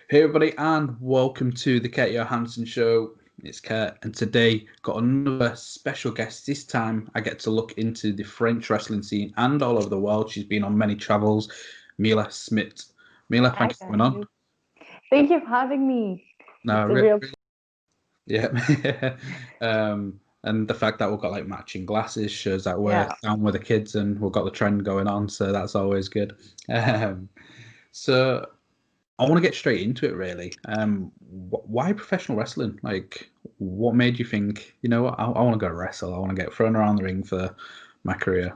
Hey everybody, and welcome to the Johansson show. It's Kurt, and today got another special guest. This time, I get to look into the French wrestling scene and all over the world. She's been on many travels. Mila Smidt. Mila, Hi thank you for coming on. guys. Thank you for having me. No, It's a real yeah. And the fact that we've got like matching glasses shows that we're yeah. down with the kids and we've got the trend going on, so that's always good. Um, so I want to get straight into it, really. Why professional wrestling? Like, what made you think, you know what, I want to go wrestle. I want to get thrown around the ring for my career.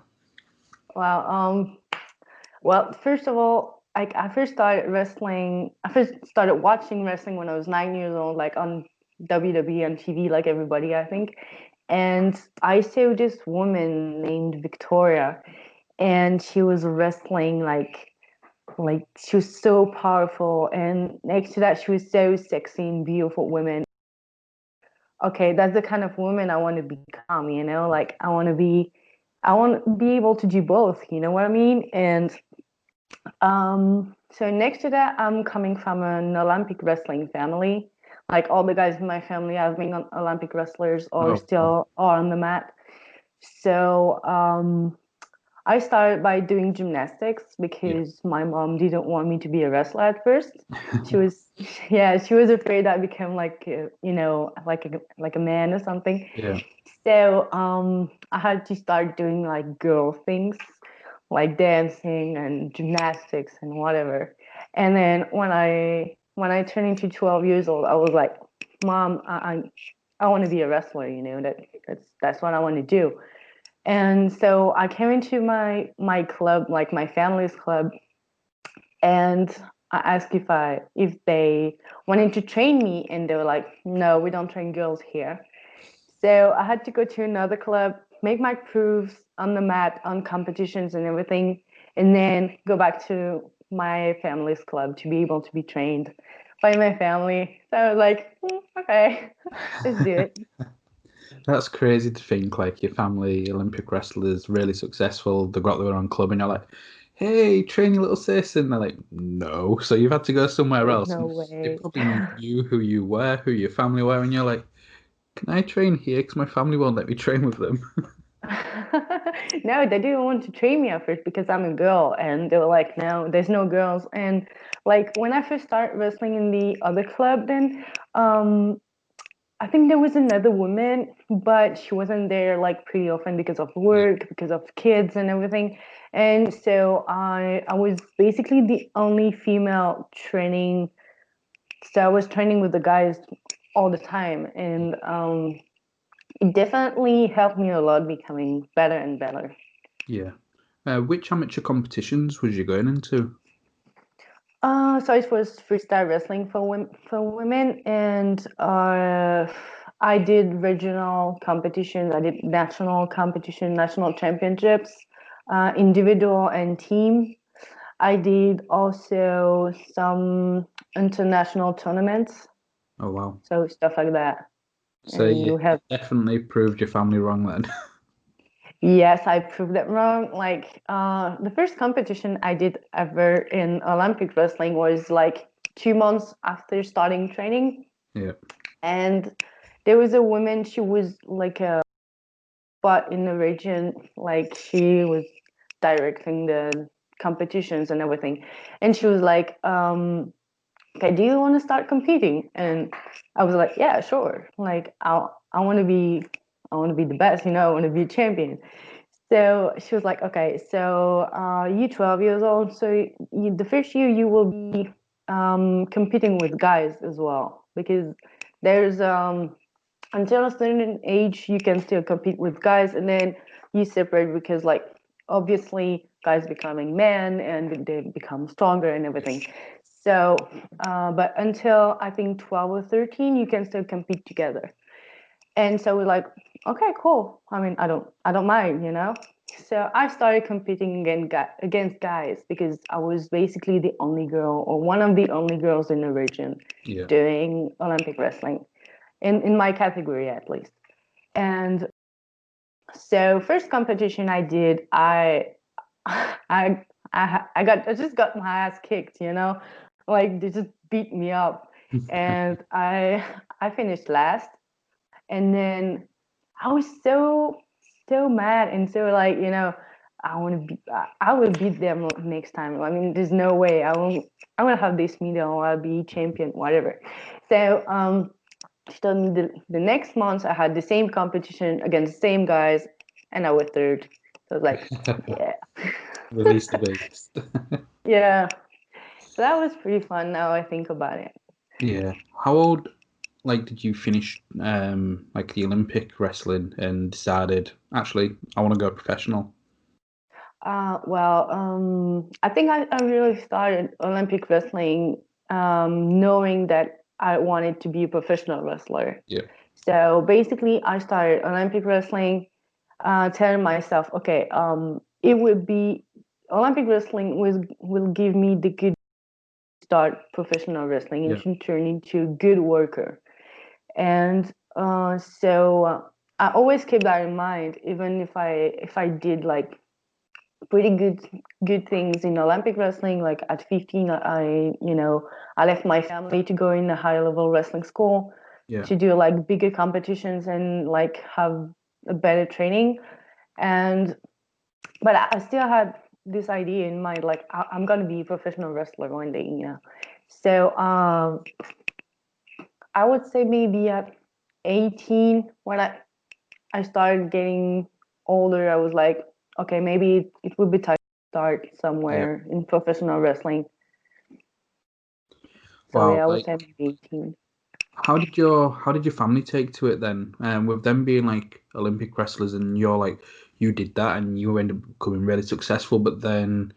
Wow. Well, first of all, I first started wrestling. I first started watching wrestling when I was 9 years old, like on WWE on TV, like everybody, I think. And I saw this woman named Victoria, and she was wrestling like she was so powerful, and next to that, she was so sexy and beautiful woman. Okay, that's the kind of woman I want to become, like I want to be able to do both, you know what I mean? And so next to that, I'm coming from an Olympic wrestling family. Like all the guys in my family have been Olympic wrestlers or Oh, wow. still are on the mat. So I started by doing gymnastics Yeah. because my mom didn't want me to be a wrestler at first. She was, yeah, she was afraid I become like, like a man or something. Yeah. So I had to start doing like girl things, like dancing and gymnastics and whatever. And then when I turned into 12 years old, I was like, Mom, I want to be a wrestler. That's what I want to do. And so I came into my club, like my family's club, and I asked if they wanted to train me, and they were like, "No, we don't train girls here." So I had to go to another club, make my proofs on the mat, on competitions and everything, and then go back to my family's club to be able to be trained by my family. So I was like, okay, let's do it. That's crazy to think, like, your family, Olympic wrestlers, really successful. They got their own club, and you're like, hey, train your little sis. And they're like, no. So you've had to go somewhere There's else. no And they way. probably knew who you were, who your family were. And you're like, can I train here? Because my family won't let me train with them. No, they didn't want to train me at first because I'm a girl, and they were like, "No, there's no girls." And like when I first started wrestling in the other club, then um, I think there was another woman, but she wasn't there like pretty often because of Yeah. work, because of kids and everything. And so I was basically the only female training. So I was training with the guys all the time, and it definitely helped me a lot becoming better and better. Yeah. Which amateur competitions was you going into? So it was freestyle wrestling for women, and I did regional competitions. I did national competition, national championships, individual and team. I did also some international tournaments, Oh, wow. so stuff like that. So And you you have definitely proved your family wrong then. Yes, I proved that wrong. Like the first competition I did ever in Olympic wrestling was like 2 months after starting training, Yeah. and there was a woman. She was like a spot in the region, like she was directing the competitions and everything, and she was like, "Okay, do you want to start competing?" And I was like, "Yeah, sure. Like I want to be the best. I want to be a champion." So she was like, okay, so you 12 years old, so the first year you will be competing with guys as well, because there's until a certain age you can still compete with guys, and then you separate because like obviously guys becoming men and they become stronger and everything. So, but until I think 12 or 13, you can still compete together. And so we're like, okay, cool. I mean, I don't mind. So I started competing against guys because I was basically the only girl or one of the only girls in the region Yeah. doing Olympic wrestling in my category at least. And so first competition I did, I I just got my ass kicked. Like they just beat me up, and I finished last. And then I was so mad and so like, I want to be, I will beat them next time. I mean, there's no way I will have this medal, I'll be champion, whatever. So she told me the next month I had the same competition against the same guys, and I was third. So I was like, yeah. Release the beast. Yeah. So that was pretty fun now I think about it. Yeah. How old, like, did you finish like the Olympic wrestling and decided actually I want to go professional? I think I really started Olympic wrestling knowing that I wanted to be a professional wrestler. Yeah. So basically, I started Olympic wrestling, telling myself, okay, it would be Olympic wrestling will give me the good start professional wrestling and Yeah. should turn into a good worker. And I always keep that in mind, even if I did like pretty good things in Olympic wrestling. Like at 15, I left my family to go in a high level wrestling school Yeah. to do like bigger competitions and like have a better training. And but I still had this idea in mind, like I'm gonna be a professional wrestler one day. So I would say maybe at 18 when I started getting older, I was like, okay, maybe it would be time to start Yeah. somewhere in professional wrestling. So Wow. yeah, I would say Like, maybe 18. how did your family take to it then? With them being like Olympic wrestlers and you're like you did that and you ended up becoming really successful, but then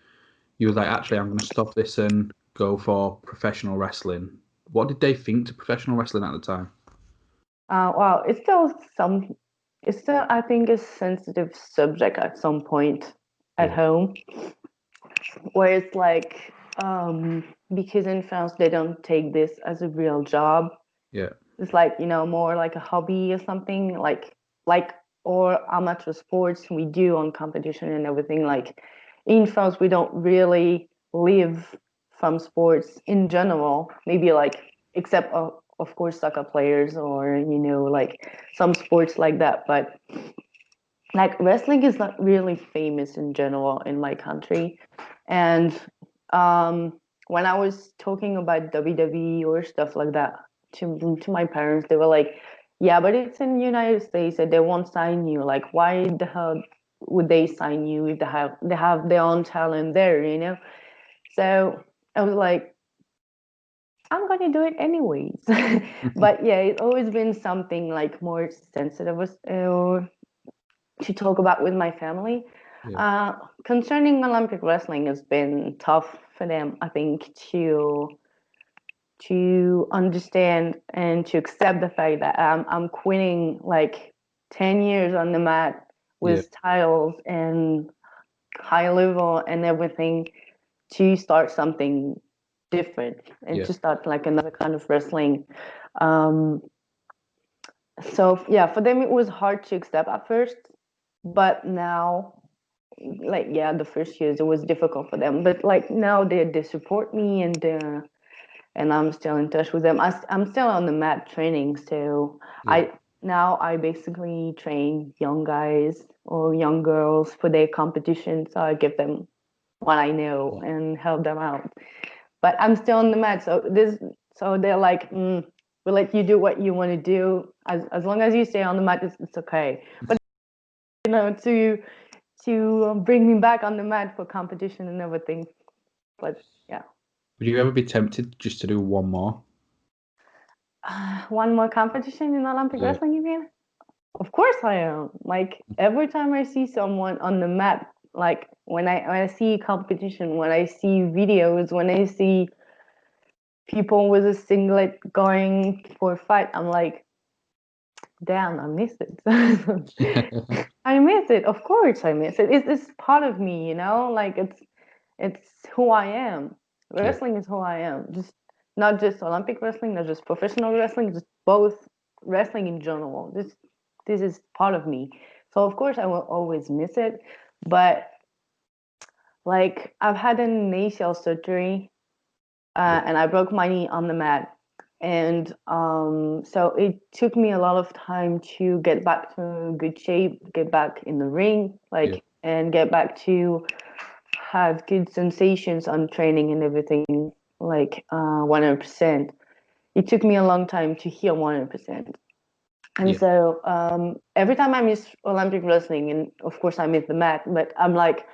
you were like, actually, I'm going to stop this and go for professional wrestling. What did they think to professional wrestling at the time? Wow, it's still, I think, a sensitive subject at some point at Yeah. home, where it's like, because in France they don't take this as a real job. Yeah. It's like, more like a hobby or something, like or amateur sports we do on competition and everything. Like in France, we don't really live from sports in general. Maybe like except of course soccer players or like some sports like that. But like wrestling is not really famous in general in my country. And when I was talking about WWE or stuff like that to my parents, they were like, "Yeah, but it's in the United States and they won't sign you. Like, why the hell would they sign you if they have their own talent there?" So I was like, "I'm gonna do it anyways." But yeah, it's always been something like more sensitive to talk about with my family. Yeah. Uh, Concerning Olympic wrestling, has been tough for them, I think, to understand and to accept the fact that I'm quitting like 10 years on the mat Yeah. with titles and high level and everything to start something different and Yeah. to start like another kind of wrestling. Um, so yeah, for them it was hard to accept at first, but now, like, yeah, the first years it was difficult for them, but like now they support me, and I'm still in touch with them. I'm still on the mat training, so Yeah. I basically train young guys or young girls for their competition, so I give them what I know Yeah. and help them out. But I'm still on the mat, so they're like, we'll let you do what you want to do as long as you stay on the mat. It's okay. But to bring me back on the mat for competition and everything. But yeah, Would you ever be tempted just to do one more? one more competition in Olympic Yeah. wrestling, you mean? Of course I am. Like every time I see someone on the mat, like when I see competition, when I see videos, when I see people with a singlet going for a fight, I'm like, damn, I miss it. I miss it. Of course I miss it. It's part of me, like it's who I am. Yeah. Wrestling is who I am. Just not just Olympic wrestling, not just professional wrestling, just both wrestling in general. This is part of me. So of course I will always miss it. But like I've had an ACL surgery and I broke my knee on the mat. And so it took me a lot of time to get back to good shape, get back in the ring, Yeah. and get back to have good sensations on training and everything, 100%. It took me a long time to heal 100%. And Yeah. so every time I miss Olympic wrestling, and of course I miss the mat, but I'm like,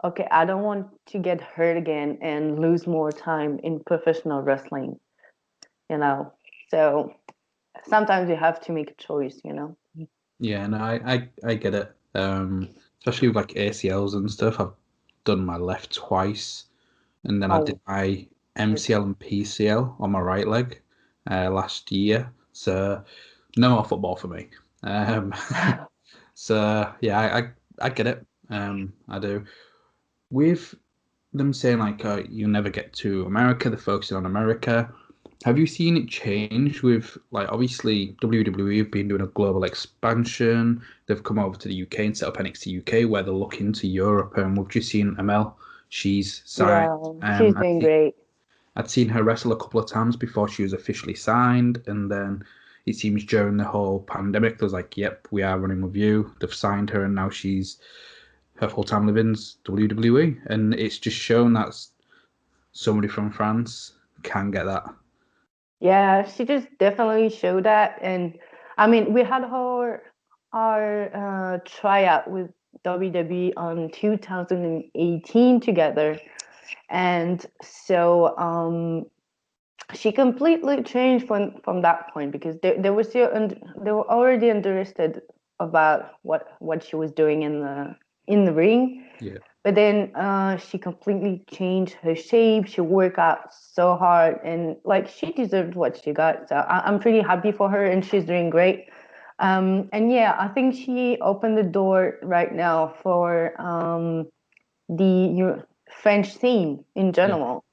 okay, I don't want to get hurt again and lose more time in professional wrestling, you know. So sometimes you have to make a choice, you know. Yeah, no, I get it. Especially with like ACLs and stuff. I've done my left twice, and then I did Oh, my MCL and PCL on my right leg last year. So no more football for me. Um, so yeah, I get it. I do. With them saying like you'll never get to America, they're focusing on America. Have you seen it change with like obviously WWE have been doing a global expansion. They've come over to the UK and set up NXT UK where they're looking to Europe, and we've just seen Amel. She's signed. yeah, she's doing great. I'd seen her wrestle a couple of times before she was officially signed, and then it seems during the whole pandemic, they was like, "Yep, we are running with you." They've signed her, and now she's her full-time living's WWE, and it's just shown that somebody from France can get that. Yeah, she just definitely showed that. And I mean, we had our tryout with WWE on 2018 together. And so she completely changed from that point because they were still they were already interested about what she was doing in the ring, Yeah, but then she completely changed her shape. She worked out so hard, and like she deserved what she got. So I'm pretty happy for her, and she's doing great. And yeah, I think she opened the door right now for the French scene in yeah, general,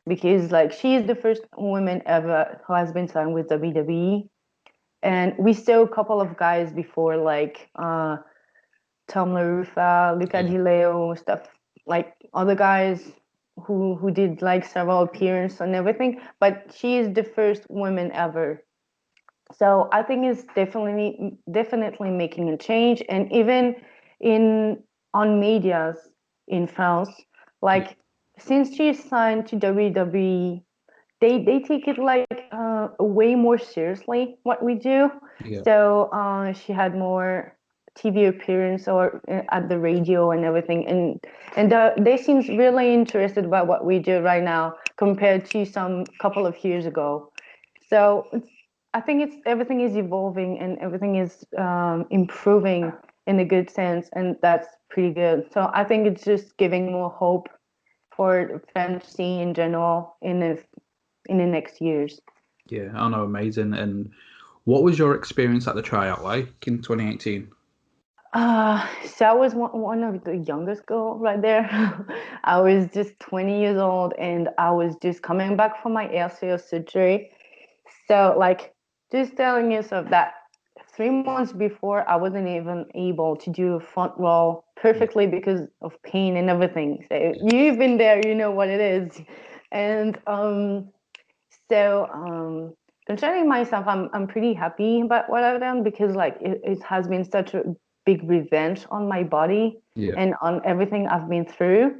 because like she is the first woman ever who has been signed with WWE, and we saw a couple of guys before, like Tom Ruffa, Luca yeah, Di Leo, stuff like other guys who did like several appearances and everything, but she is the first woman ever. So I think it's definitely making a change, and even in on medias in France, yeah, like since she signed to WWE, they take it like way more seriously what we do. yeah, So she had more TV appearance or at the radio and everything, and they seems really interested about what we do right now compared to some couple of years ago. So I think it's everything is evolving and everything is improving in a good sense, and that's pretty good. So I think it's just giving more hope for the French scene in general in the next years. yeah. I know, amazing. And what was your experience at the tryout like in 2018? So I was one of the youngest girl right there. I was just 20 years old, and I was just coming back from my ACL surgery. So like just telling yourself that 3 months before I wasn't even able to do a front row Yeah, perfectly because of pain and everything. So yeah, you've been there, you know what it is. And So, concerning myself, I'm pretty happy about what I've done because like it has been such a big revenge on my body yeah. and on everything I've been through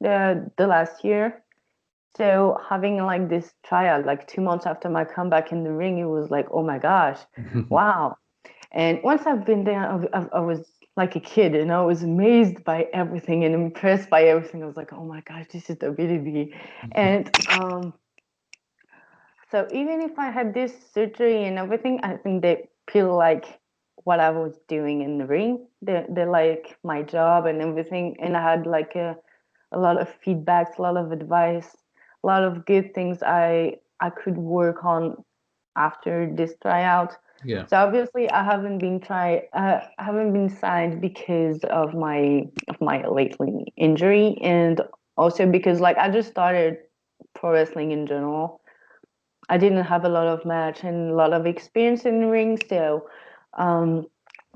the last year. So having like this trial, like 2 months after my comeback in the ring, it was like, oh my gosh, wow. And once I've been there, I was like a kid, and I was amazed by everything and impressed by everything. I was like, oh my gosh, this is the ability. And so even if I had this surgery and everything, I think they feel like what I was doing in the ring. They like my job and everything, and I had like a lot of feedbacks, a lot of advice, a lot of good things I could work on after this tryout. Yeah, So obviously I haven't been signed because of my lately injury, and also because like I just started pro wrestling in general. I didn't have a lot of match and a lot of experience in the ring, so um,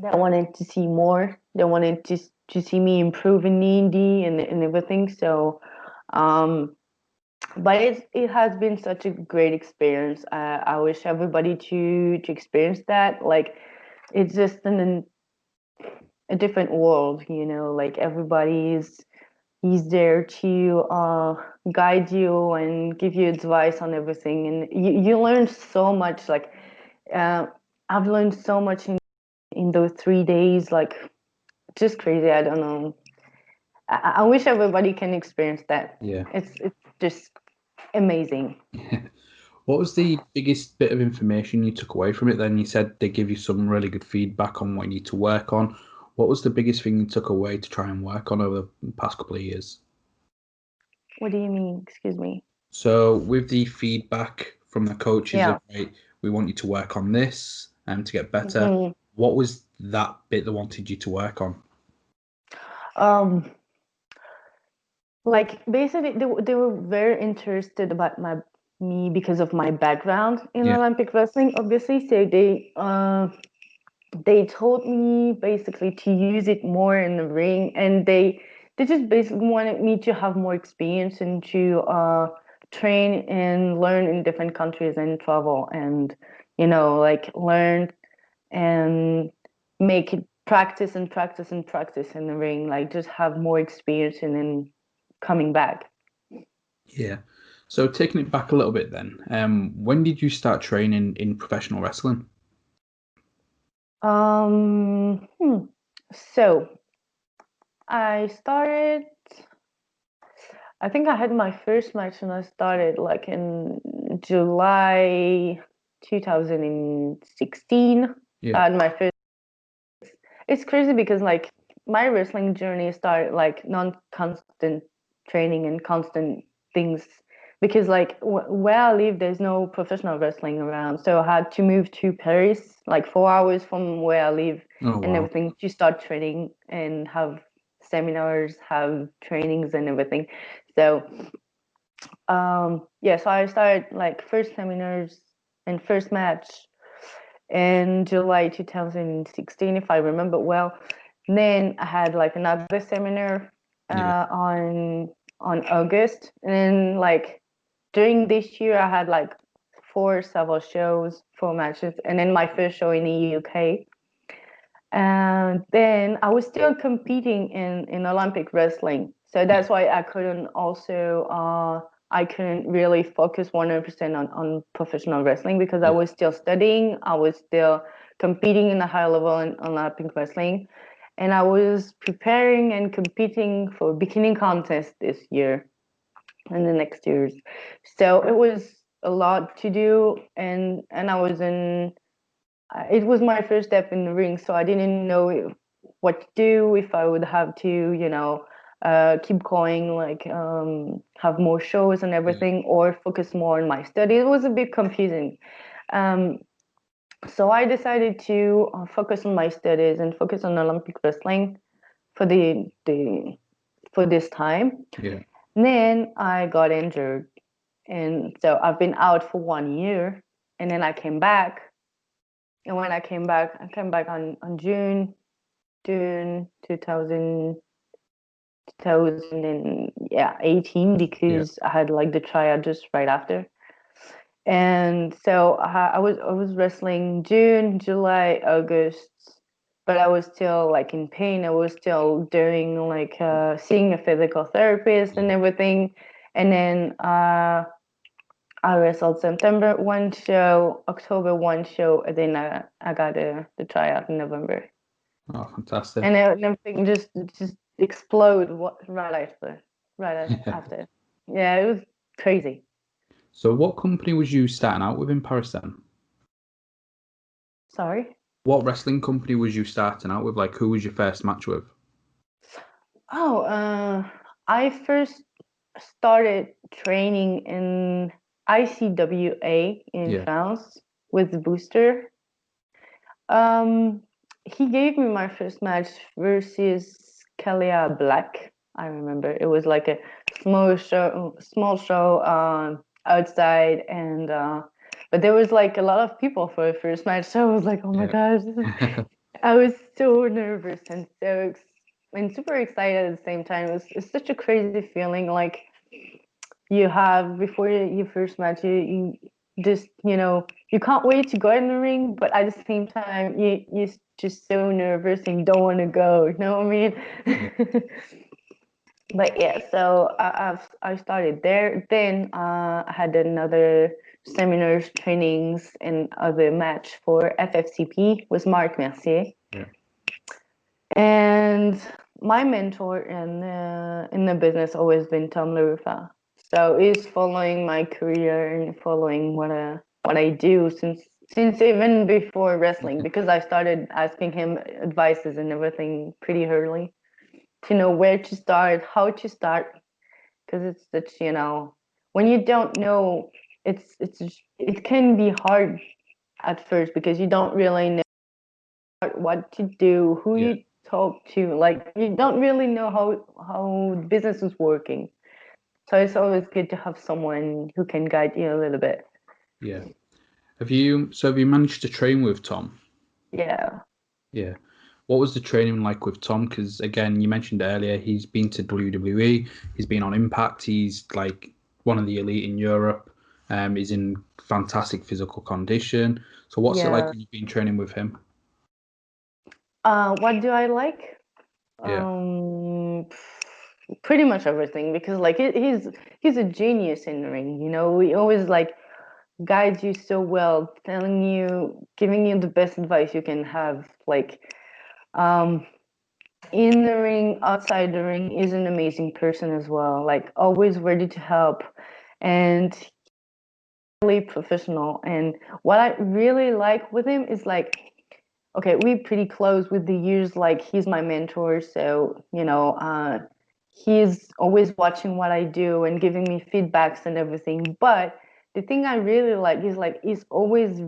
they wanted to see more. They wanted to see me improve in the indie and everything. So um, but it has been such a great experience. I wish everybody to experience that. Like, it's just a different world, you know. Like, everybody's he's there to guide you and give you advice on everything, and you learn so much. Like, uh, I've learned so much in those 3 days. Like, just crazy. I don't know. I wish everybody can experience that. Yeah. It's just amazing. What was the biggest bit of information you took away from it then? You said they give you some really good feedback on what you need to work on. What was the biggest thing you took away to try and work on over the past couple of years? What do you mean? Excuse me. So with the feedback from the coaches of, Yeah. right, we want you to work on this and to get better, hmm what was that bit they wanted you to work on? Um, like, basically, they were very interested about me because of my background in Yeah. Olympic wrestling, obviously. So they told me basically to use it more in the ring, and they just basically wanted me to have more experience and to train and learn in different countries and travel, and like, learn and make it practice and practice and practice in the ring, like, just have more experience and then coming back. Yeah. So taking it back a little bit then, when did you start training in professional wrestling? um hmm. So I started, I think I had my first match when I started, like, in July 2016. Yeah. I had my first. It's crazy because, like, my wrestling journey started like non-constant training and constant things, because, like, where I live, there's no professional wrestling around. So I had to move to Paris, like 4 hours from where I live, Oh, and wow. everything, to start training and have seminars, have trainings and everything. So yeah, so I started, like, first seminars and first match in July 2016, if I remember well. And then I had, like, another seminar Yeah. on August, and then, like, during this year I had, like, four several shows, four matches, and then my first show in the UK. And then I was still competing in Olympic wrestling, so Yeah. that's why I couldn't really focus 100% on professional wrestling, because I Yeah. was still studying, I was still competing in a high level in Olympic wrestling, and I was preparing and competing for bikini contest this year and the next years. So it was a lot to do, and I was in it was my first step in the ring, so I didn't know what to do, if I would have to, keep going, like, have more shows and Yeah. everything, or focus more on my study. It was a bit confusing. Um, so I decided to focus on my studies and focus on Olympic wrestling for the for this time. Yeah. And then I got injured, and so I've been out for 1 year, and then I came back. And when I came back on June 2018, Yeah. because I had, like, the tryout just right after. And so I was wrestling June, July, August, but I was still, like, in pain. I was still doing, like, seeing a physical therapist and Yeah. everything. And then I wrestled September one show, October one show, and then I got the tryout in November. Oh, fantastic. And everything just explode right after, after. Yeah, it was crazy. So what company was you starting out with in Paris then? Sorry. What wrestling company was you starting out with? Like, who was your first match with? Oh, I first started training in ICWA in Yeah. France with Booster. Um, he gave me my first match versus Kalia Black. I remember it was like a small show outside, and but there was, like, a lot of people for the first match. So I was like, oh my Yeah. gosh, I was so nervous and and super excited at the same time. It's such a crazy feeling. Like, you have before your first match, you just, you can't wait to go in the ring, but at the same time, you're just so nervous and you don't want to go. You know what I mean? Yeah. But yeah, so I started there. Then I had another seminars, trainings, and other match for FFCP with Marc Mercier. Yeah. And my mentor in the business always been Tom Ruffa. So he's following my career and following what I do since even before wrestling, because I started asking him advices and everything pretty early to know where to start, how to start, because it's such, when you don't know, it can be hard at first because you don't really know what to do, who Yeah. you talk to, like you don't really know how business is working. So it's always good to have someone who can guide you a little bit. Yeah. Have you managed to train with Tom? Yeah. Yeah. What was the training like with Tom? Because again, you mentioned earlier he's been to WWE, he's been on Impact, he's like one of the elite in Europe. He's in fantastic physical condition. So what's it like Yeah. when you've been training with him? What do I like? Yeah. Pretty much everything, because like he's a genius in the ring. He always like guides you so well, telling you, giving you the best advice you can have. Like um, in the ring, outside the ring, is an amazing person as well. Like always ready to help, and really professional. And what I really like with him is like, okay, we're pretty close with the years. Like he's my mentor, so he's always watching what I do and giving me feedbacks and everything. But the thing I really like is like he's always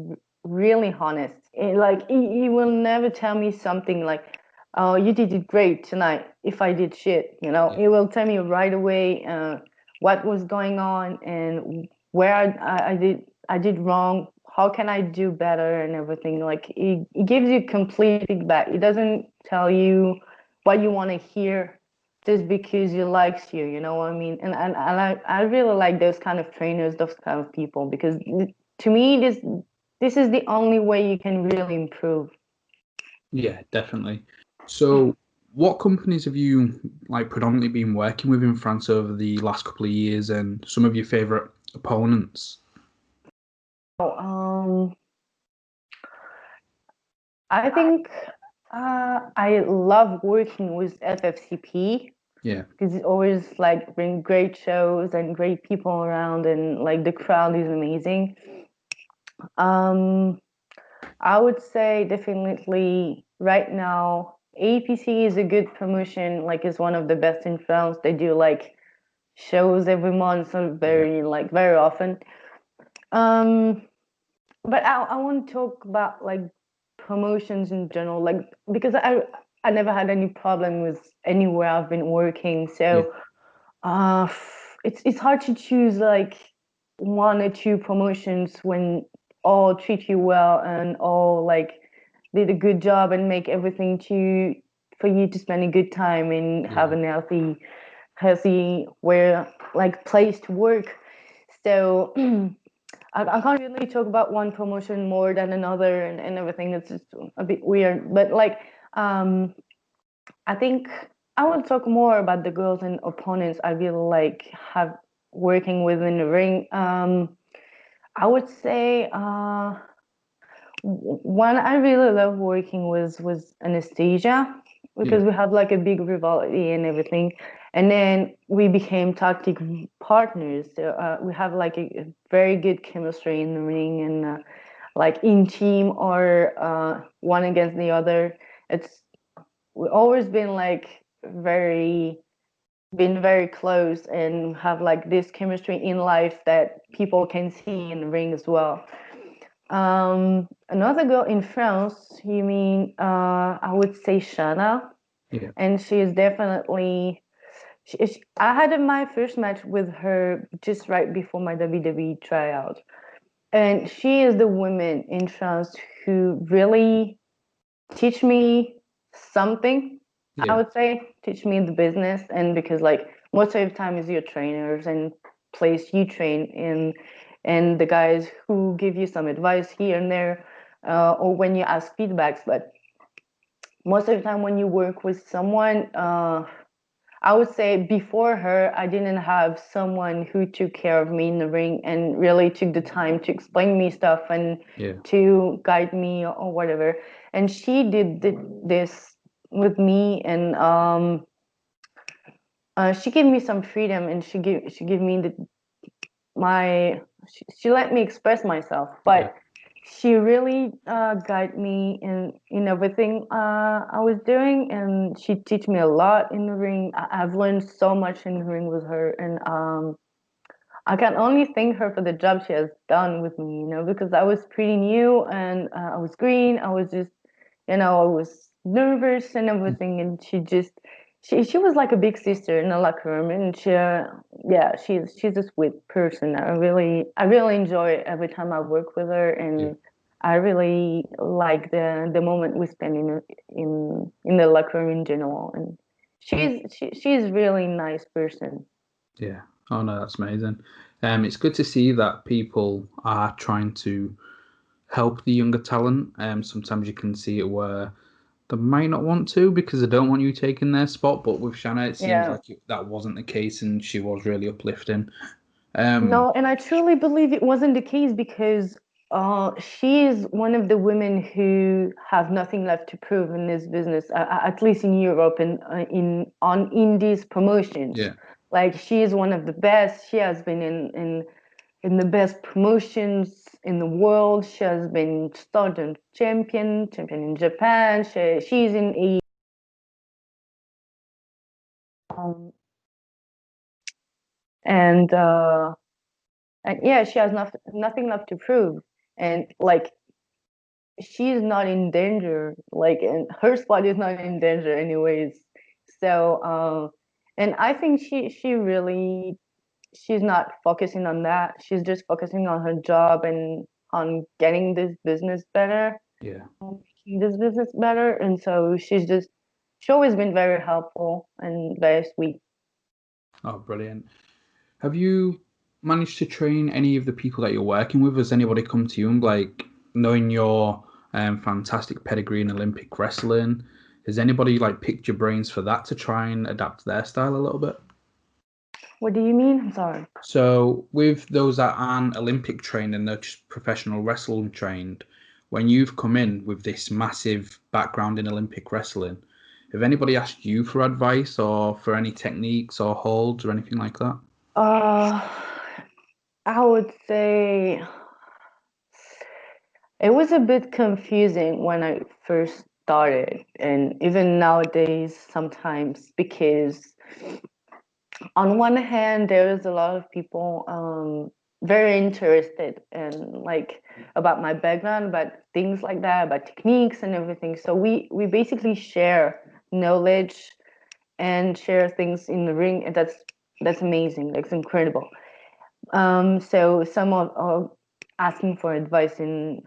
really honest. And, like he will never tell me something like, "Oh, you did it great tonight." If I did shit, Yeah. he will tell me right away what was going on and where I did wrong, how can I do better and everything. Like it gives you complete feedback. It doesn't tell you what you want to hear just because he likes you, you know what I mean? And I really like those kind of trainers, those kind of people, because to me this is the only way you can really improve. Yeah, definitely. So what companies have you like predominantly been working with in France over the last couple of years, and some of your favorite opponents? Oh, I think I love working with FFCP Yeah. because it always like bring great shows and great people around, and like the crowd is amazing. Um, I would say definitely right now APC is a good promotion. Like it's one of the best in France. They do like shows every month, so Yeah. very often. Um, but I want to talk about like promotions in general, like because I never had any problem with anywhere I've been working. Yeah. So uh, it's hard to choose like one or two promotions when all treat you well and all like did a good job and make everything to for you to spend a good time and have Yeah. a healthy where like place to work. So I can't really talk about one promotion more than another and everything. It's just a bit weird. But like I think I will talk more about the girls and opponents I really like have working within the ring. I would say one I really love working with was Anastasia Yeah. because we have like a big rivalry and everything. And then we became tactic partners. So we have like a very good chemistry in the ring and like in team or one against the other. It's we always been very close and have like this chemistry in life that people can see in the ring as well. Another girl in France, you mean I would say Shanna, Yeah. and she is definitely I had my first match with her just right before my WWE tryout, and she is the woman in France who really teach me something. I Yeah. would say teach me the business, and because like most of the time is your trainers and place you train in, and the guys who give you some advice here and there, or when you ask feedbacks. But most of the time when you work with someone, I would say before her, I didn't have someone who took care of me in the ring and really took the time to explain me stuff and to guide me or whatever. And she did this with me, and she gave me some freedom, and she gave me she let me express myself, but she really guided me in everything I was doing, and she teach me a lot in the ring. I've learned so much in the ring with her, and I can only thank her for the job she has done with me, you know, because I was pretty new, and I was green. I was just, you know, I was nervous and everything, and she was like a big sister in the locker room, and yeah, she's a sweet person. I really enjoy every time I work with her, and I really like the moment we spend in the locker room in general. And she's really nice person. Yeah. Oh no, that's amazing. It's good to see that people are trying to help the younger talent. Sometimes you can see it where they might not want to because they don't want you taking their spot. But with Shanna, it seems like that wasn't the case, and she was really uplifting. No, and I truly believe it wasn't the case, because she is one of the women who have nothing left to prove in this business, at least in Europe and in these promotions. Yeah. Like, she is one of the best. She has been in the best promotions in the world. She has been Stardom champion in Japan. She's in a and yeah, she has nothing left to prove, and like, she's not in danger, like, and her spot is not in danger anyways. So and I think she's not focusing on that. She's just focusing on her job and on getting this business better, Yeah. making this business better. And so she's always been very helpful and very sweet. Oh, brilliant. Have you managed to train any of the people that you're working with? Has anybody come to you and, like, knowing your fantastic pedigree in Olympic wrestling, has anybody like picked your brains for that to try and adapt their style a little bit? What do you mean? I'm sorry. So with those that aren't Olympic trained and they're just professional wrestling trained, when you've come in with this massive background in Olympic wrestling, have anybody asked you for advice or for any techniques or holds or anything like that? I would say it was a bit confusing when I first started, and even nowadays sometimes, because on one hand there's a lot of people very interested in, like, about my background, about things like that, about techniques and everything. So we basically share knowledge and share things in the ring, and that's amazing. That's incredible. So some are asking for advice on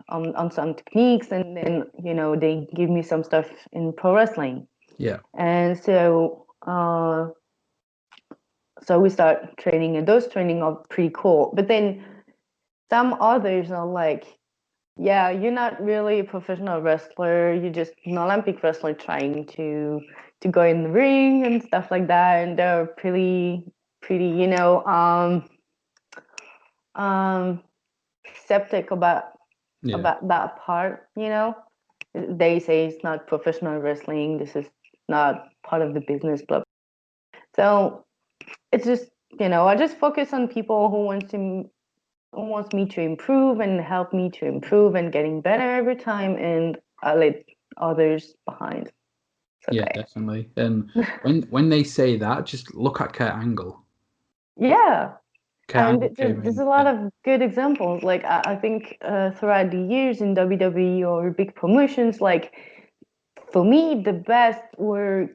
some techniques, and then, you know, they give me some stuff in pro wrestling. Yeah. And so we start training, and those training are pretty cool. But then some others are like, yeah, you're not really a professional wrestler. You're just an Olympic wrestler trying to go in the ring and stuff like that. And they're pretty, you know, um, skeptic about that part. You know, they say it's not professional wrestling. This is not part of the business. Blah. So it's just, you know, I just focus on people who wants me to improve and help me to improve and getting better every time, and I let others behind. It's Yeah, okay. definitely. And when they say that, just look at Kurt Angle. Yeah. Kurt I Angle mean, came there's in. a lot of good examples. Like, I think throughout the years in WWE or big promotions, like, for me, the best were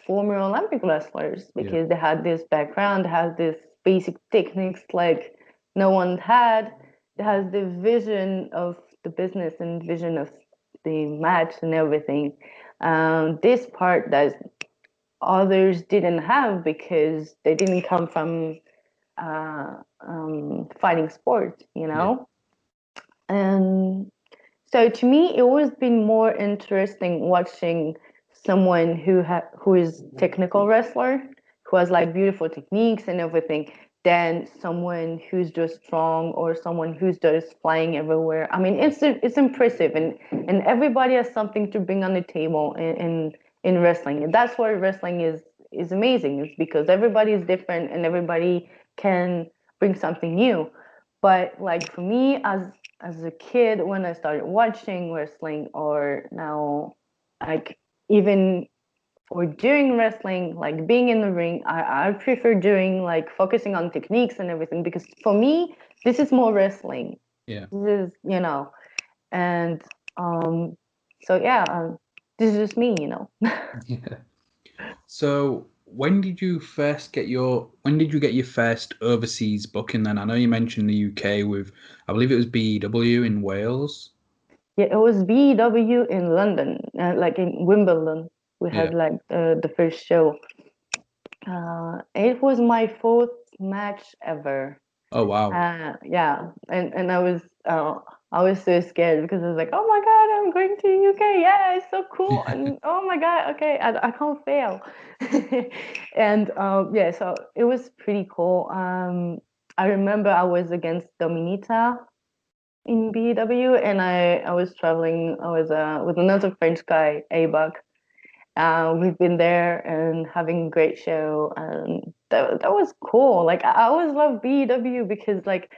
former Olympic wrestlers, because they had this background, they had this basic techniques like no one had. They has the vision of the business and vision of the match and everything. This part that others didn't have, because they didn't come from fighting sport, Yeah. And so to me, it always been more interesting watching someone who is technical wrestler, who has like beautiful techniques and everything, than someone who's just strong or someone who's just flying everywhere. I mean, it's impressive, and everybody has something to bring on the table in wrestling, and that's why wrestling is amazing. It's because everybody is different and everybody can bring something new. But like for me, as a kid, when I started watching wrestling, or now, like even for doing wrestling, like being in the ring, I prefer doing like focusing on techniques and everything, because for me, this is more wrestling. Yeah. This is, and um, so yeah, this is just me. Yeah. So when did you get your first overseas booking then? I know you mentioned the UK with, I believe it was BEW in Wales. Yeah, it was BW in London, like in Wimbledon. We Yeah. had like the first show. It was my fourth match ever. Oh wow. Yeah, and I was so scared because I was like, oh my God, I'm going to UK. Yeah, it's so cool. And oh my God, okay, I can't fail. And yeah, so it was pretty cool. I remember I was against Dominita in BW, and I was traveling. I was with another French guy, Abak. We've been there and having a great show, and that was cool. Like I always love BW because like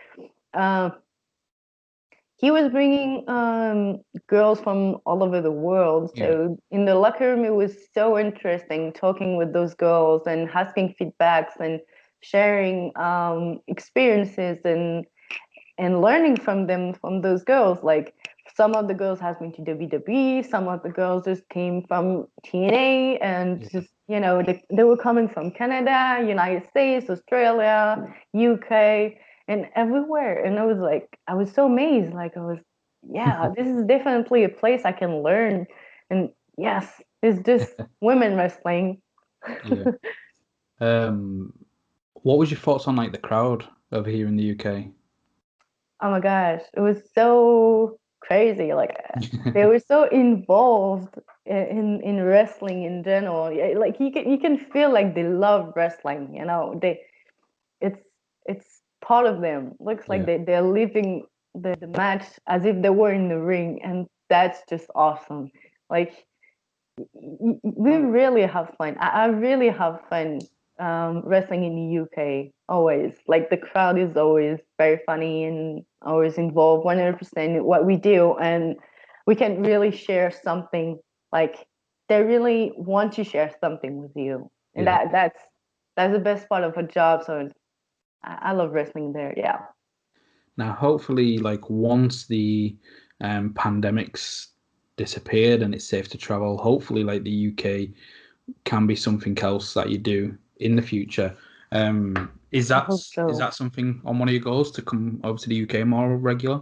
uh, he was bringing girls from all over the world. Yeah. So in the locker room, it was so interesting talking with those girls and asking feedbacks and sharing experiences and learning from them, from those girls. Like some of the girls has been to WWE, some of the girls just came from TNA, and Yeah. just they were coming from Canada, United States, Australia, UK, and everywhere. And I was so amazed. Like I was, yeah, this is definitely a place I can learn. And yes, it's just women wrestling. Yeah. Um, what was your thoughts on like the crowd over here in the UK? Oh my gosh, it was so crazy. Like they were so involved in wrestling in general. Yeah, like you can feel like they love wrestling. It's it's part of them. Looks like Yeah. they're living the match as if they were in the ring, and that's just awesome. Like we really have fun. I really have fun wrestling in the UK. Always, like the crowd is always very funny and always involved 100% in what we do, and we can really share something. Like they really want to share something with you, and Yeah. that's the best part of a job. So I love wrestling there. Yeah. Now, hopefully, like once the pandemics disappeared and it's safe to travel, hopefully, like the UK can be something else that you do in the future. I hope Is so. that something on one of your goals to come over to the UK more regular?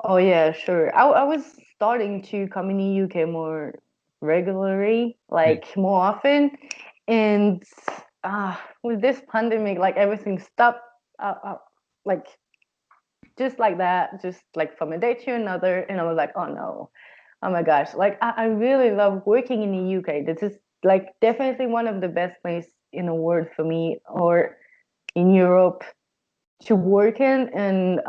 Oh yeah, sure. I was starting to come in the UK more regularly, Yeah. like more often, and with this pandemic, like everything stopped, like just like that, just like from a day to another, and I was like, oh no, oh my gosh, like I really love working in the UK. This is like definitely one of the best places in the world for me, or in Europe to work in, and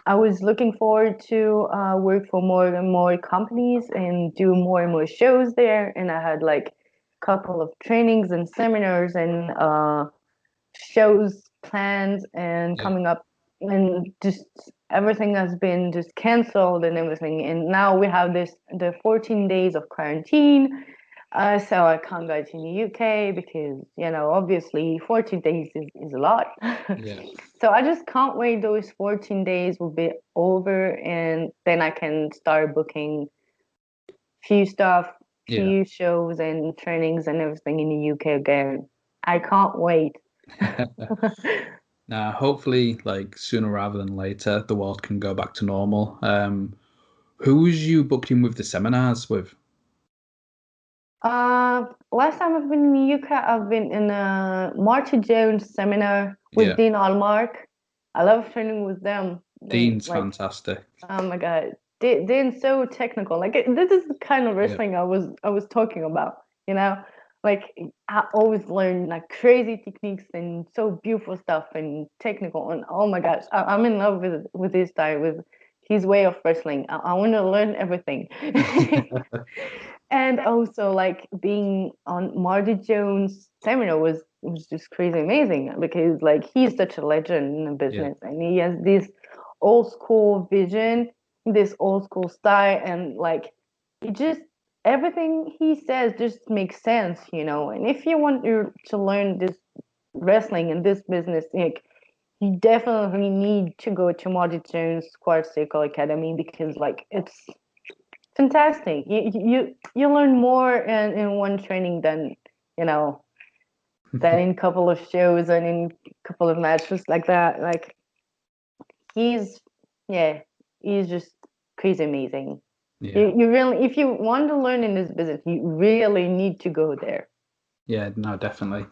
I was looking forward to work for more and more companies and do more and more shows there. And I had like a couple of trainings and seminars and shows planned and Yeah. coming up, and just everything has been just canceled and everything. And now we have the 14 days of quarantine, so I can't go to the UK because, obviously 14 days is a lot. Yeah. So I just can't wait those 14 days will be over, and then I can start booking few stuff, Yeah. few shows and trainings and everything in the UK again. I can't wait. Now, hopefully, like sooner rather than later, the world can go back to normal. Who's you booked in with the seminars with? Last time I've been in the UK, I've been in a Marty Jones seminar with Yeah, Dean Allmark. I love training with them. They Dean's like, fantastic. oh my God, Dean's so technical. Like this is the kind of Yeah. wrestling I was talking about. You know, like I always learn like crazy techniques and so beautiful stuff and technical. And oh my gosh, I'm in love with this guy with his way of wrestling. I want to learn everything. And also like being on Marty Jones' seminar was just crazy amazing because like he's such a legend in the Yeah. business and he has this old school vision, this old school style, and like it just everything he says just makes sense, you know. And if you want to learn this wrestling and this business, like you definitely need to go to Marty Jones Square Circle Academy because like it's fantastic. You learn more in one training than you know than in a couple of shows and in a couple of matches like that. Like he's yeah, he's just crazy amazing. Yeah. You really if you want to learn in this business, you really need to go there. Yeah, no, definitely.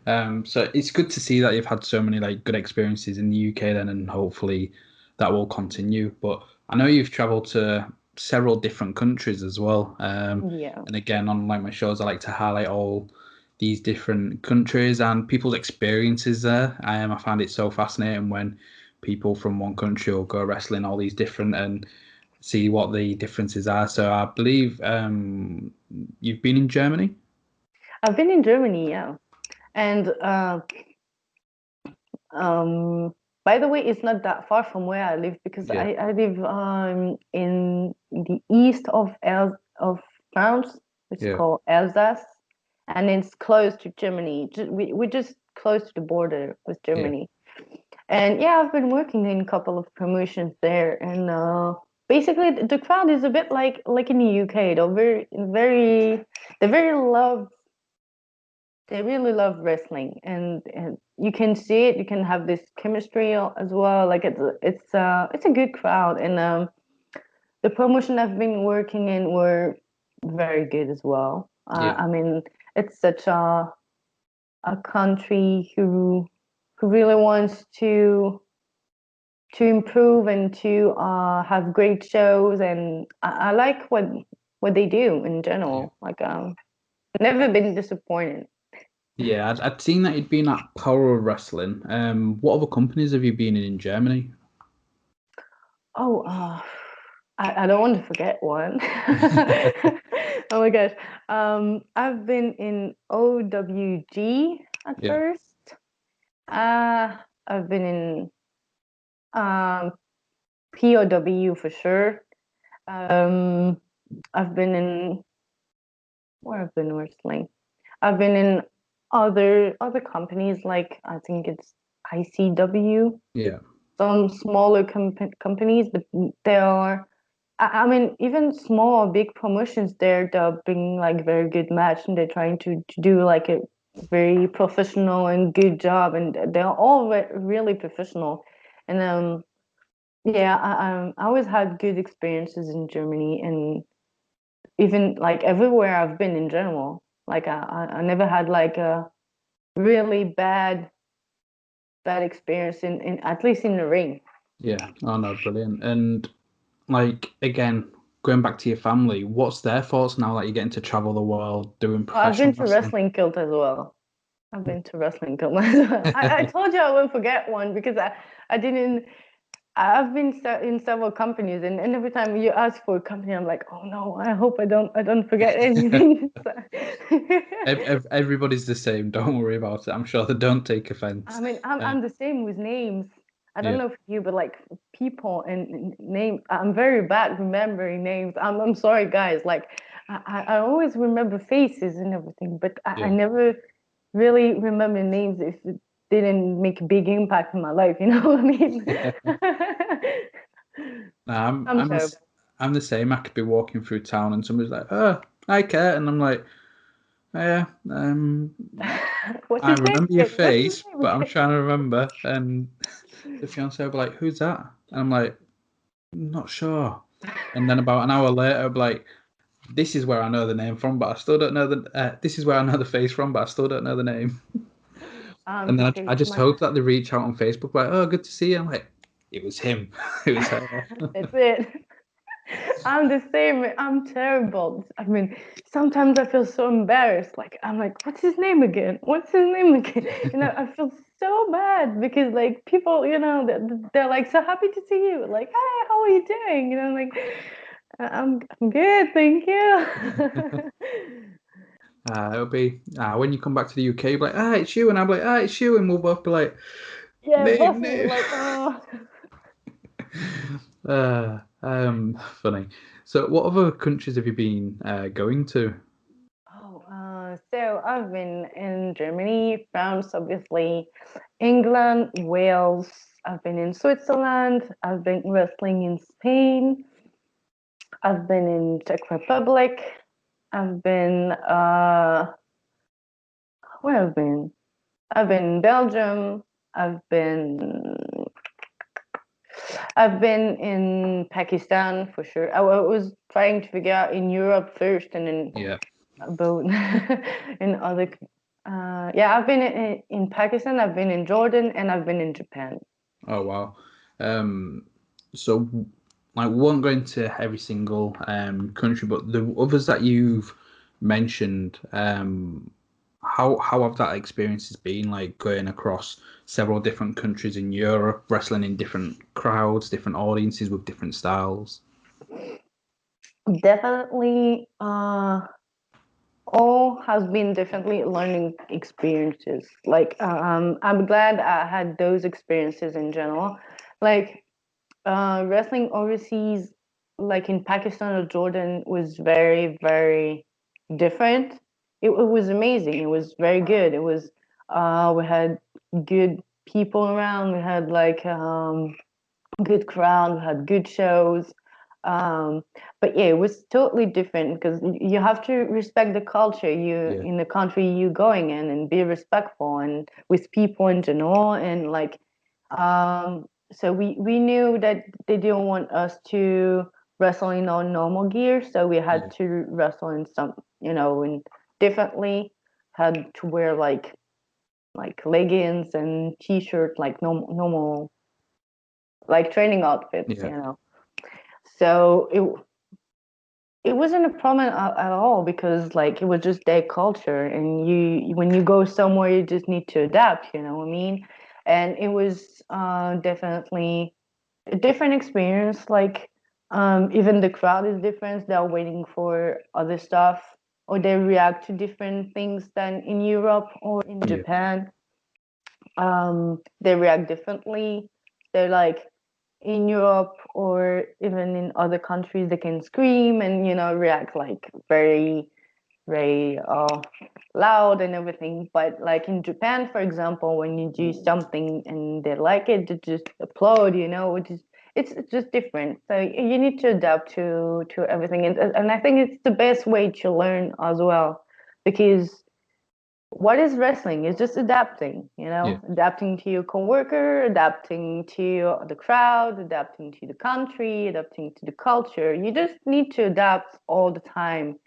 So it's good to see that you've had so many like good experiences in the UK then, and hopefully that will continue. But I know you've traveled to several different countries as well. Yeah. And again, on like my shows, I like to highlight all these different countries and people's experiences there. I find it so fascinating when people from one country will go wrestling all these different and see what the differences are. So I believe you've been in Germany. I've been in Germany, yeah. And Um, by the way, it's not that far from where I live because Yeah, I live in the east of France, which is yeah, called Alsace, and it's close to Germany. We're just close to the border with yeah. Germany. And yeah, I've been working in a couple of promotions there, and basically the crowd is a bit like in the UK. They very love they really love wrestling, and you can see it. You can have this chemistry as well. Like it's a good crowd, and the promotion I've been working in were very good as well. Yeah, I mean, it's such a country who really wants to improve and to have great shows, and I like what they do in yeah. general. Like never been disappointed. Yeah, I'd seen that you'd been at Power of Wrestling. What other companies have you been in Germany? Oh, I don't want to forget one. Oh my gosh. I've been in OWG at Yeah, first. I've been in um, POW for sure. Um, I've been in where I've been wrestling. I've been in other companies like I think it's ICW, yeah, some smaller companies, but they are I mean, even small or big promotions, they're being like very good match, and they're trying to do like a very professional and good job, and they're all really professional. And yeah, I always had good experiences in Germany, and even like everywhere I've been in general. Like I never had like a really bad experience in at least in the ring. yeah. Oh no, brilliant. And like again, going back to your family, what's their thoughts now that you're getting to travel the world doing Oh, I've been professional to wrestling? Wrestling Guild as well. I've been to Wrestling Guild as well. I told you I won't forget one because I didn't. I've been in several companies, and every time you ask for a company, I'm like, oh no, I hope I don't forget anything. Everybody's the same. Don't worry about it. I'm sure they don't take I offense. mean, Uh, I'm the same with names. I don't yeah, know if you, but like people and name, I'm very bad remembering names. I'm sorry, guys. Like I always remember faces and everything, but I yeah. never really remember names if it didn't make a big impact in my life. You know what I mean? No, I'm terrible. I'm the same. I could be walking through town and somebody's like, "Oh, hi, Kurt," and I'm like, "Oh, yeah, What's I his name remember your again? What's his face, name but I'm again? trying to remember." And the fiance will be like, "Who's that?" And I'm like, "Not sure." And then about an hour later, I'll be like, this is where I know the name from, but I still don't know this is where I know the face from, but I still don't know the name. And then I Because just my hope that they reach out on Facebook, like, oh, good to see you. I'm like, it was him. It was her. that's it. I'm the same. I'm terrible. I mean, sometimes I feel so embarrassed. Like I'm like, what's his name again? What's his name again? I feel so bad because like people, they're like so happy to see you. Like, hi, how are you doing? Like I'm good, thank you. It'll be when you come back to the UK, you'll be like, it's you, and I'm like, it's you, and we'll both be like, Yeah, both name, of you name. like, oh. Funny. So, what other countries have you been going to? Oh, so I've been in Germany, France, obviously, England, Wales. I've been in Switzerland. I've been wrestling in Spain. I've been in Czech Republic. I've been where I've been? I've been in Belgium. I've been I've been in Pakistan for sure. I was trying to figure out in Europe first, and then Yeah. about in other. Yeah, I've been in Pakistan. I've been in Jordan, and I've been in Japan. Oh wow. Um, so like we won't go into every single country, but the others that you've mentioned, how have that experiences been like going across several different countries in Europe, wrestling in different crowds, different audiences with different styles? Definitely, all has been definitely learning experiences. Like, I'm glad I had those experiences in general. Like, wrestling overseas, like in Pakistan or Jordan, was very, very different. It was amazing. It was very good. It was, we had good people around. We had like good crowd. We had good shows. Um, but yeah, it was totally different because you have to respect the culture you Yeah. in the country you going in and be respectful and with people in general and like so we knew that they didn't want us to wrestle in our normal gear, so we had Yeah. to wrestle in some, in differently, had to wear like leggings and t-shirt, like normal like training outfits, Yeah. so it wasn't a problem at all because like it was just their culture, and you when you go somewhere you just need to adapt, you know what I mean? And it was definitely a different experience. Like even the crowd is different. They're waiting for other stuff, or they react to different things than in Europe or in Yeah. Japan. They react differently. They're like in Europe or even in other countries, they can scream and react like very, very loud and everything. But like in Japan, for example, when you do something and they like it, they just applaud. Which is it's just different. So you need to adapt to everything, and I think it's the best way to learn as well, because what is wrestling? It's just adapting, Yeah. adapting to your coworker, adapting to the crowd, adapting to the country, adapting to the culture. You just need to adapt all the time.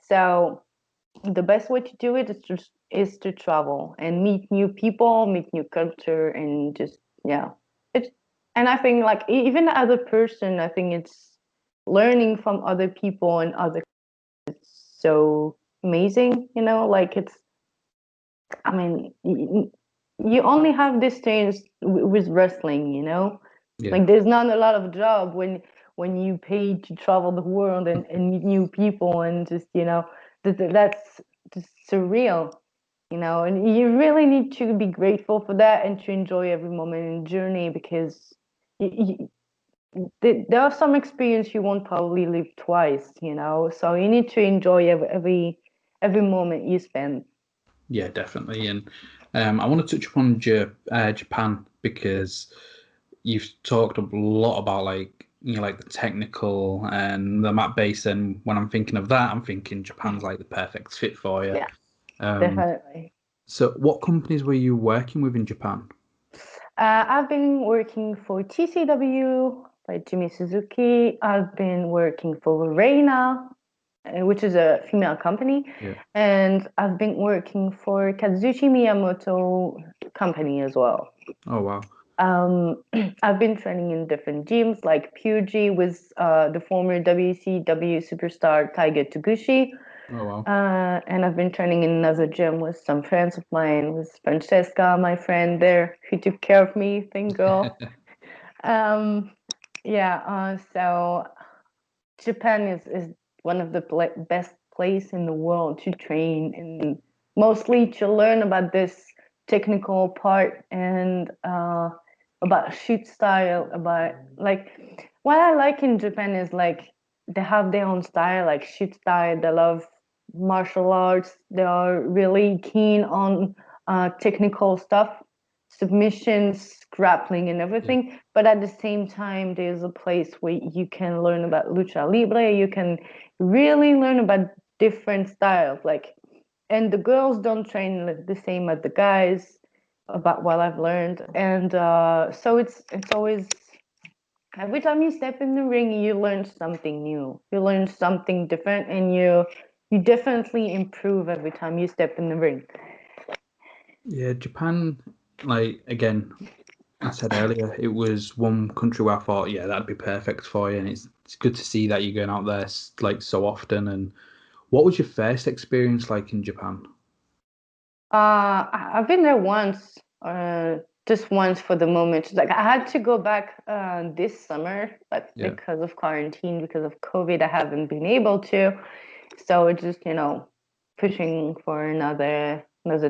So the best way to do it is to travel and meet new people, meet new culture, and just yeah. It's and I think like even as a person, I think it's learning from other people and other so amazing. Like it's I mean, you only have this chance with wrestling, Yeah. Like there's not a lot of job when you pay to travel the world and meet new people and just, that's just surreal, and you really need to be grateful for that and to enjoy every moment in the journey because there are some experience you won't probably live twice, so you need to enjoy every moment you spend. Yeah, definitely. And I want to touch upon Japan because you've talked a lot about like like the technical and the map base, and when I'm thinking of that, I'm thinking Japan's like the perfect fit for you. Yeah, Um, definitely. so what companies were you working with in Japan? I've been working for TCW by Jimmy Suzuki. I've been working for Reina. which is a female company, Yeah. and I've been working for Kazuchi Miyamoto company as well. Oh wow. I've been training in different gyms, like Puji with the former WCW superstar Tiger Taguchi. Oh wow. And I've been training in another gym with some friends of mine, with Francesca, my friend there, who took care of me, thank girl. Um, yeah, so Japan is one of the best place in the world to train and mostly to learn about this technical part and about shoot style, about like what I like in Japan is like they have their own style, like shoot style. They love martial arts. They are really keen on technical stuff, submissions, grappling, and Yeah. everything. But at the same time, there's a place where you can learn about lucha libre. You can really learn about different styles. Like, and the girls don't train the same as the guys. About what I've learned, and so it's always every time you step in the ring, you learn something new. You learn something different, and you definitely improve every time you step in the ring. Yeah, Japan, like again, I said earlier, it was one country where I thought, yeah, that'd be perfect for you, and it's good to see that you're going out there like so often. And what was your first experience like in Japan? I've been there once, just once for the moment. Like I had to go back this summer, but Yeah. because of quarantine, because of COVID, I haven't been able to. So it's just pushing for another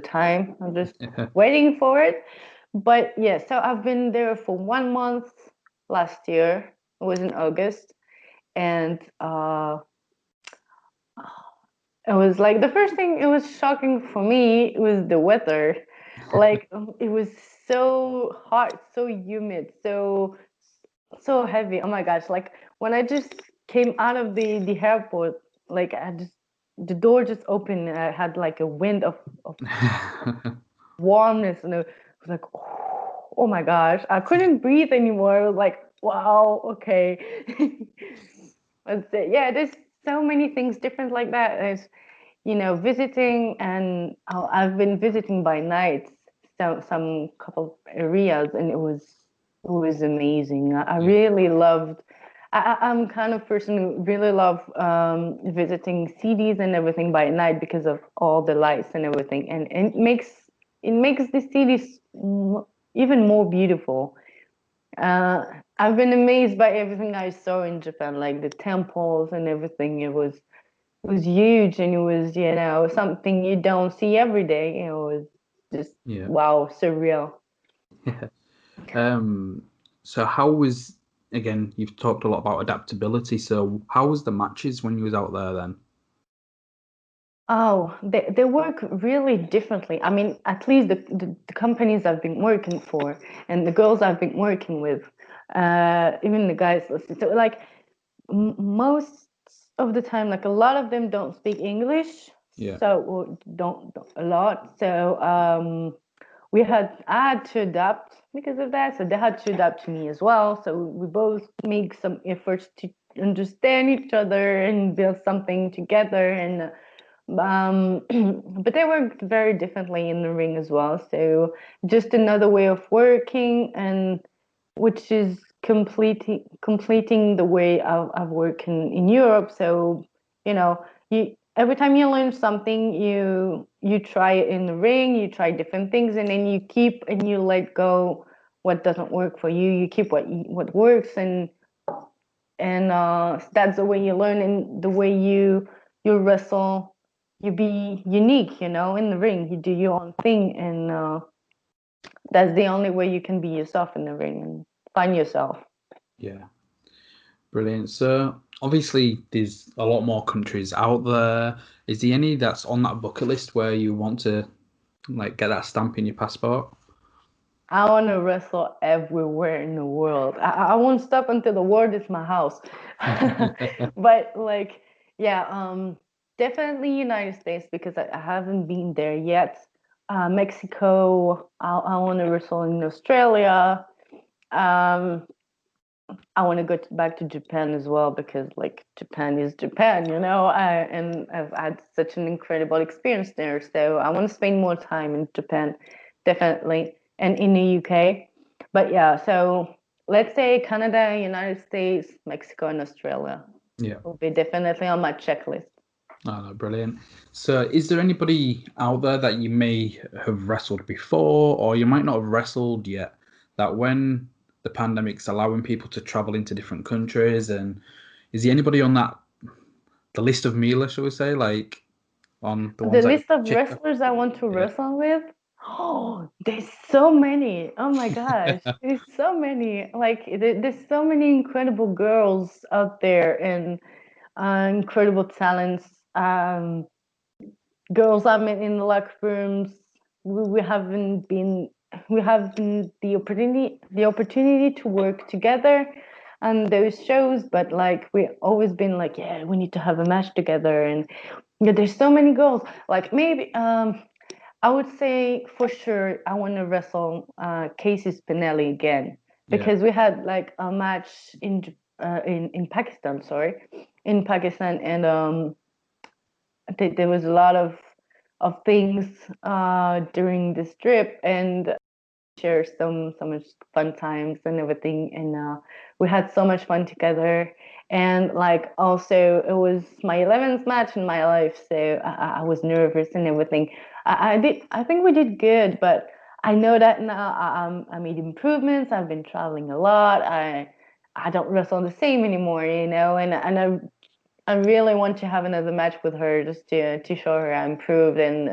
time. I'm just waiting for it. But yeah, so I've been there for 1 month last year. It was in August, and it was like the first thing. It was shocking for me. It was the weather. Like it was so hot, so humid, so heavy. Oh my gosh! Like when I just came out of the airport, like the door just opened and I had like a wind of warmness, and it was like, oh my gosh, I couldn't breathe anymore. It was like, wow, okay. But yeah, there's so many things different like that. There's visiting, and I've been visiting by night, some couple areas, and it was amazing. I Yeah. really loved. I'm kind of person who really love visiting cities and everything by night because of all the lights and everything, and it makes the cities even more beautiful. I've been amazed by everything I saw in Japan, like the temples and everything. It was huge, and it was something you don't see every day. It was just Yeah. wow, surreal. Yeah. Um, so how was again, you've talked a lot about adaptability, so how was the matches when you was out there then? Oh, they work really differently. I mean, at least the companies I've been working for and the girls I've been working with, even the guys listen. So like most of the time, like a lot of them don't speak English, Yeah. so or don't a lot. So I had to adapt because of that. So they had to adapt to me as well. So we both make some efforts to understand each other and build something together. And but they worked very differently in the ring as well. So just another way of working, and which is completing the way I've worked in Europe. So you every time you learn something, you try it in the ring, you try different things, and then you keep and you let go what doesn't work for you. You keep what works, and that's the way you learn, and the way you wrestle. You be unique, in the ring. You do your own thing, and that's the only way you can be yourself in the ring and find yourself. Yeah. Brilliant. So obviously there's a lot more countries out there. Is there any that's on that bucket list where you want to like get that stamp in your passport? I want to wrestle everywhere in the world. I won't stop until the world is my house. But like, yeah, definitely United States because I haven't been there yet. Mexico, I want to wrestle in Australia. Um, I want to go back to Japan as well because like Japan is Japan, and I've had such an incredible experience there. So I want to spend more time in Japan, definitely, and in the UK. But yeah, so let's say Canada, United States, Mexico, and Australia Yeah. will be definitely on my checklist. Oh, no, brilliant. So, is there anybody out there that you may have wrestled before, or you might not have wrestled yet, that when the pandemic's allowing people to travel into different countries, and is there anybody on the list of Mila, shall we say, like on the The ones that you list of check off? wrestlers I want to Yeah. wrestle with, oh, there's so many. Oh my gosh, there's so many. Like there's so many incredible girls out there and incredible talents. Girls I met in the locker rooms. We haven't been. We have the opportunity to work together on those shows, but like we always been like, yeah, we need to have a match together, and yeah, there's so many girls. Like maybe I would say for sure I want to wrestle Casey Spinelli again Yeah. because we had like a match in Pakistan, sorry, in Pakistan, and there was a lot of things during this trip, and share so much fun times and everything, and we had so much fun together. And like also it was my 11th match in my life, so I was nervous and everything. I think we did good, but I know that now I made improvements. I've been traveling a lot. I don't wrestle the same anymore, and I really want to have another match with her just to show her I improved, and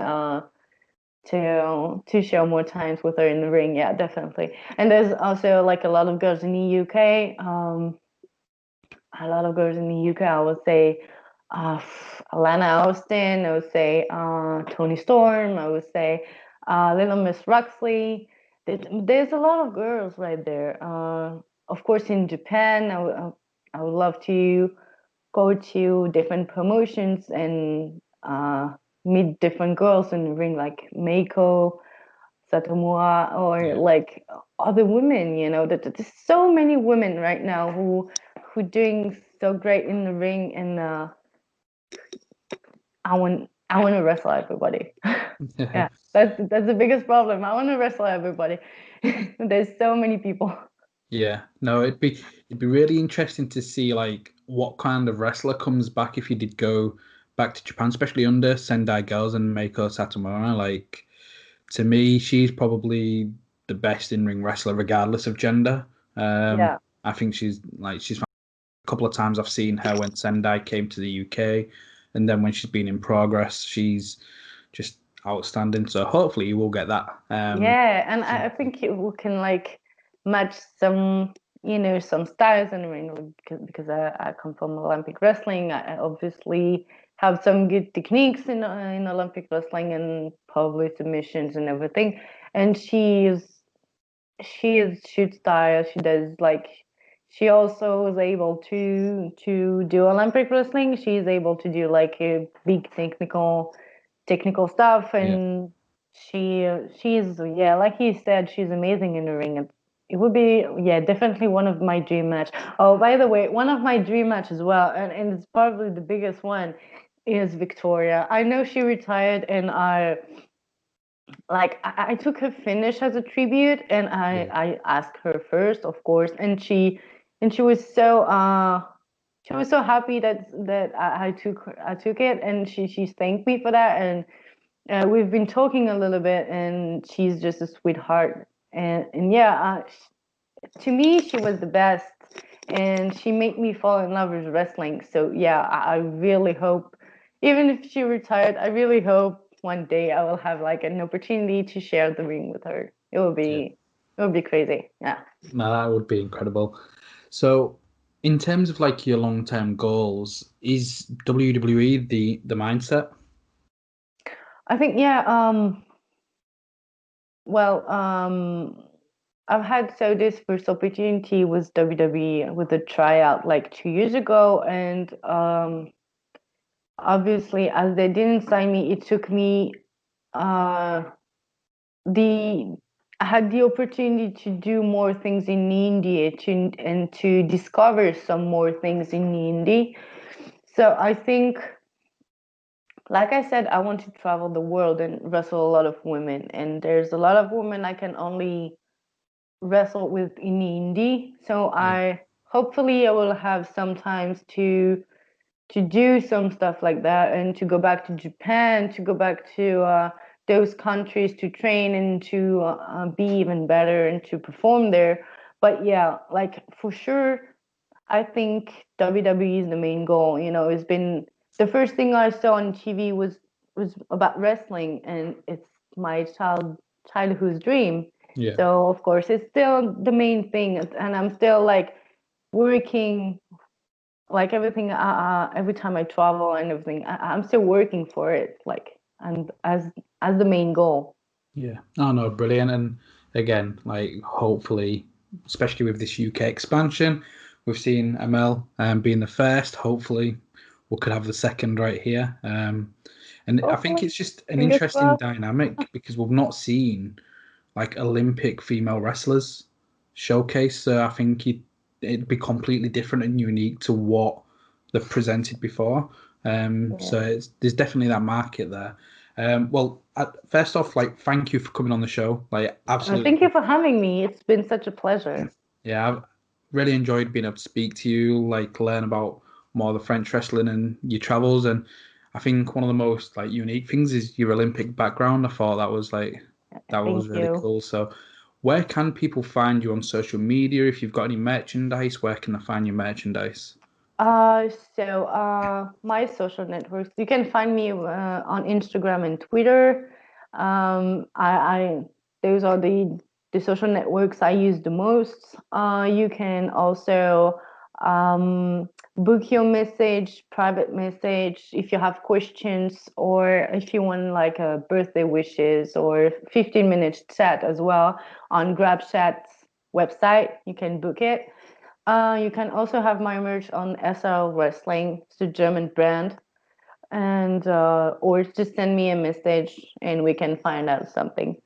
to show more times with her in the ring. Yeah, definitely. And there's also like a lot of girls in the UK. A lot of girls in the UK. I would say uh, Alana Austin. I would say Tony Storm. I would say Little Miss Ruxley. There's a lot of girls right there. Of course, in Japan, I would love to go to different promotions and meet different girls in the ring, like Meiko, Satomura, or Yeah. like other women. There's so many women right now who doing so great in the ring, and I want to wrestle everybody. Yeah, that's the biggest problem. I want to wrestle everybody. There's so many people. Yeah, no, it'd be really interesting to see like what kind of wrestler comes back if you did go back to Japan, especially under Sendai Girls and Meiko Satomura. Like to me, she's probably the best in-ring wrestler, regardless of gender. Yeah. I think she's a couple of times I've seen her when Sendai came to the UK, and then when she's been in Progress, she's just outstanding. So hopefully you will get that. Yeah, and I think we can like match some styles in the ring because I come from Olympic wrestling. I obviously have some good techniques in Olympic wrestling and probably submissions and everything. And she is shoot style. She does like she also is able to do Olympic wrestling. She's able to do like a big technical stuff, Yeah, and she's yeah, like you said, she's amazing in the ring. And it would be, yeah, definitely one of my dream match. Oh, by the way, one of my dream match as well, and it's probably the biggest one, is Victoria. I know she retired, and I took her finish as a tribute, and yeah, I asked her first, of course, and she was so happy that I took it, and she thanked me for that. And we've been talking a little bit, and she's just a sweetheart. And yeah, to me, she was the best, and she made me fall in love with wrestling. So yeah, I really hope, even if she retired, I really hope one day I will have like an opportunity to share the ring with her. yeah. It would be crazy. Yeah. No, that would be incredible. So, in terms of like your long-term goals, is WWE the mindset? I think yeah. Well, I've had so this first opportunity was WWE with a tryout like 2 years ago, and obviously as they didn't sign me, it took me uh the I had the opportunity to do more things in India and to discover some more things in India. So I think, like I said, I want to travel the world and wrestle a lot of women. And there's a lot of women I can only wrestle with in indie. So Yeah. hopefully I will have some times to do some stuff like that and to go back to Japan, to go back to those countries to train and to be even better and to perform there. But yeah, like for sure, I think WWE is the main goal. You know, it's been the first thing I saw on TV was about wrestling, and it's my childhood dream. Yeah. So of course, it's still the main thing, and I'm still like working like everything. Every time I travel and everything, I'm still working for it, like and as the main goal. Yeah. Oh no, brilliant. And again, like hopefully, especially with this UK expansion, we've seen ML being the first. Hopefully, we could have the second right here. And I think Hopefully, it's just an fingers interesting crossed. dynamic because we've not seen like Olympic female wrestlers showcase. So I think it'd be completely different and unique to what they've presented before. So Yeah. there's definitely that market there. Well, first off, like, thank you for coming on the show. Like, Thank you absolutely, for having me. It's been such a pleasure. yeah, I've really enjoyed being able to speak to you, like, learn about more of the French wrestling and your travels. And I think one of the most like unique things is your Olympic background. I thought that was Thank really you. cool. So, where can people find you on social media? If you've got any merchandise, where can they find your merchandise? My social networks, you can find me on Instagram and Twitter. I those are the social networks I use the most. You can also um, book your message, private message, if you have questions or if you want like a birthday wishes or 15 minutes chat as well on GrabChat's website. You can book it. You can also have my merch on SL Wrestling, it's a German brand, and or just send me a message and we can find out something.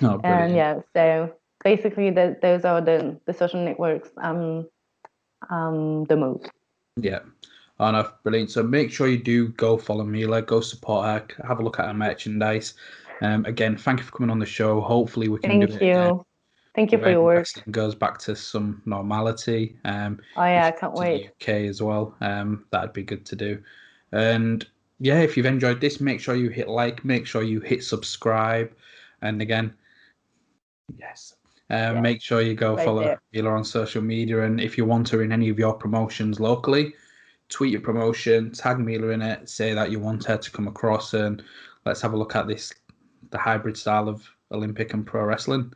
Oh, And brilliant. yeah, so basically, those are the social networks the most. Yeah. Oh, no, brilliant. So make sure you do go follow Mila, go support her, have a look at her merchandise. Again, thank you for coming on the show. Hopefully, we can do Thank it again you. Thank you for when your work. wrestling goes back to some normality. Oh yeah, If I you come can't to the wait. UK as well, that'd be good to do. And yeah, if you've enjoyed this, make sure you hit like, make sure you hit subscribe. And again, yes. Yeah, Make sure you go right follow there. Mila on social media. And if you want her in any of your promotions locally, tweet your promotion, tag Mila in it, say that you want her to come across, and let's have a look at the hybrid style of Olympic and pro wrestling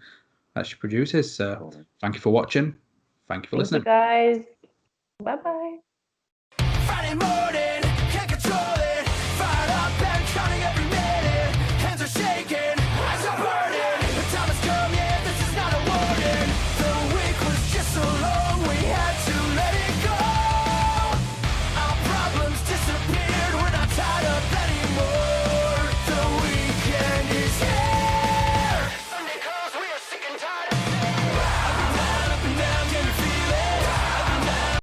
that she produces. So Cool. thank you for watching. Thank you for Thank you listening. guys. Bye bye.